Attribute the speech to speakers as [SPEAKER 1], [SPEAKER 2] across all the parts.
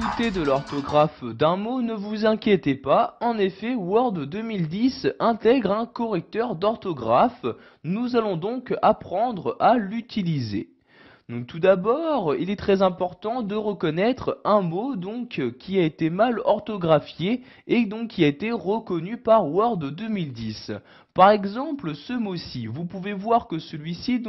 [SPEAKER 1] doutez de l'orthographe d'un mot, ne vous inquiétez pas, en effet Word 2010 intègre un correcteur d'orthographe, nous allons donc apprendre à l'utiliser. Donc tout d'abord, il est très important de reconnaître un mot qui a été mal orthographié et donc qui a été reconnu par Word 2010. Par exemple, ce mot-ci, vous pouvez voir que celui-ci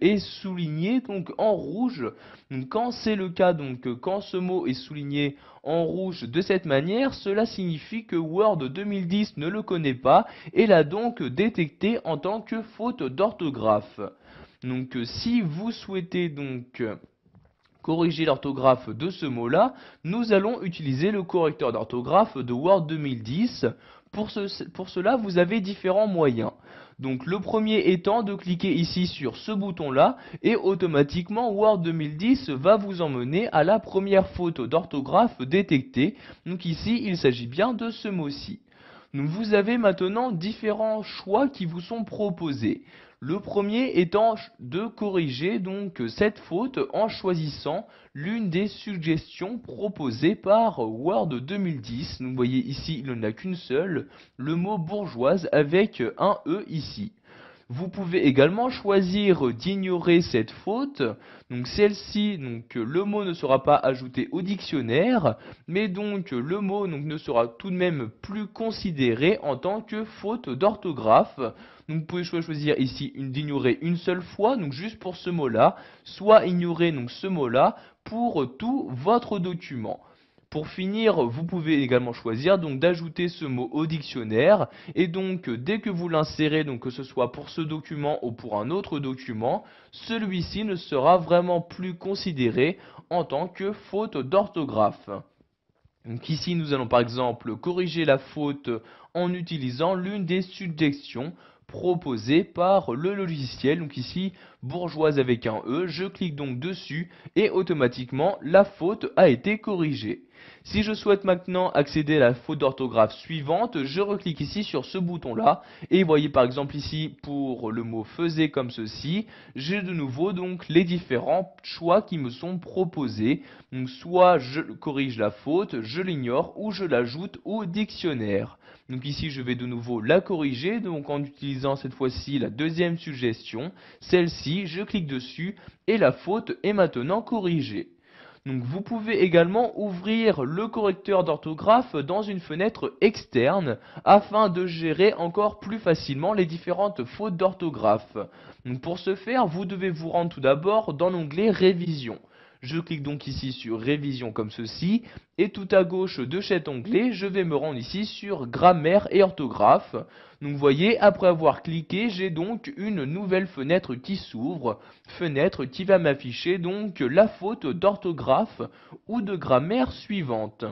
[SPEAKER 1] est souligné en rouge. Donc, quand c'est le cas, quand ce mot est souligné en rouge de cette manière, cela signifie que Word 2010 ne le connaît pas et l'a donc détecté en tant que faute d'orthographe. Donc si vous souhaitez corriger l'orthographe de ce mot-là, nous allons utiliser le correcteur d'orthographe de Word 2010. Pour cela, vous avez différents moyens. Donc le premier étant de cliquer ici sur ce bouton-là et automatiquement Word 2010 va vous emmener à la première faute d'orthographe détectée. Donc ici, il s'agit bien de ce mot-ci. Donc vous avez maintenant différents choix qui vous sont proposés. Le premier étant de corriger cette faute en choisissant l'une des suggestions proposées par Word 2010. Vous voyez ici, il n'y en a qu'une seule, le mot bourgeoise avec un E ici. Vous pouvez également choisir d'ignorer cette faute. Donc celle-ci, le mot ne sera pas ajouté au dictionnaire, mais le mot ne sera tout de même plus considéré en tant que faute d'orthographe. Donc vous pouvez choisir ici d'ignorer une seule fois, donc juste pour ce mot-là, soit ignorer ce mot-là pour tout votre document. Pour finir, vous pouvez également choisir d'ajouter ce mot au dictionnaire et dès que vous l'insérez, que ce soit pour ce document ou pour un autre document, celui-ci ne sera vraiment plus considéré en tant que faute d'orthographe. Donc ici, nous allons par exemple corriger la faute en utilisant l'une des suggestions proposées par le logiciel. Donc ici, bourgeoise avec un E, je clique donc dessus et automatiquement la faute a été corrigée. Si je souhaite maintenant accéder à la faute d'orthographe suivante, je reclique ici sur ce bouton-là et vous voyez par exemple ici pour le mot faisait comme ceci, j'ai de nouveau les différents choix qui me sont proposés. Donc soit je corrige la faute, je l'ignore ou je l'ajoute au dictionnaire. Donc ici je vais de nouveau la corriger en utilisant cette fois-ci la deuxième suggestion. Celle-ci, je clique dessus et la faute est maintenant corrigée. Donc vous pouvez également ouvrir le correcteur d'orthographe dans une fenêtre externe afin de gérer encore plus facilement les différentes fautes d'orthographe. Donc pour ce faire, vous devez vous rendre tout d'abord dans l'onglet Révision. Je clique donc ici sur Révision comme ceci et tout à gauche de cet onglet, je vais me rendre ici sur Grammaire et orthographe. Donc vous voyez, après avoir cliqué, j'ai donc une nouvelle fenêtre qui s'ouvre, fenêtre qui va m'afficher la faute d'orthographe ou de grammaire suivante.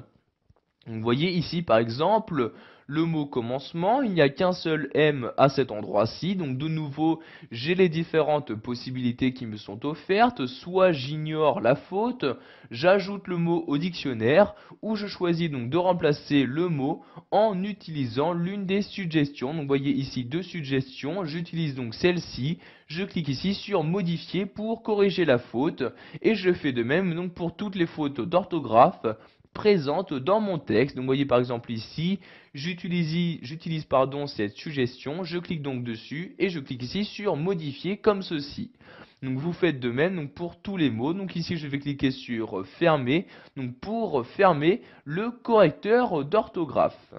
[SPEAKER 1] Vous voyez ici par exemple le mot commencement, il n'y a qu'un seul M à cet endroit-ci, donc de nouveau j'ai les différentes possibilités qui me sont offertes, soit j'ignore la faute, j'ajoute le mot au dictionnaire, ou je choisis de remplacer le mot en utilisant l'une des suggestions. Donc vous voyez ici deux suggestions, j'utilise donc celle-ci, je clique ici sur modifier pour corriger la faute, et je fais de même pour toutes les fautes d'orthographe présente dans mon texte. Donc vous voyez par exemple ici, j'utilise cette suggestion, je clique donc dessus et je clique ici sur modifier comme ceci. Donc vous faites de même pour tous les mots. Donc ici je vais cliquer sur fermer pour fermer le correcteur d'orthographe.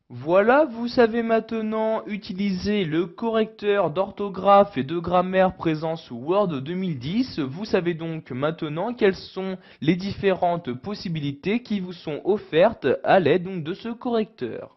[SPEAKER 1] Voilà, vous savez maintenant utiliser le correcteur d'orthographe et de grammaire présent sous Word 2010. Vous savez donc maintenant quelles sont les différentes possibilités qui vous sont offertes à l'aide de ce correcteur.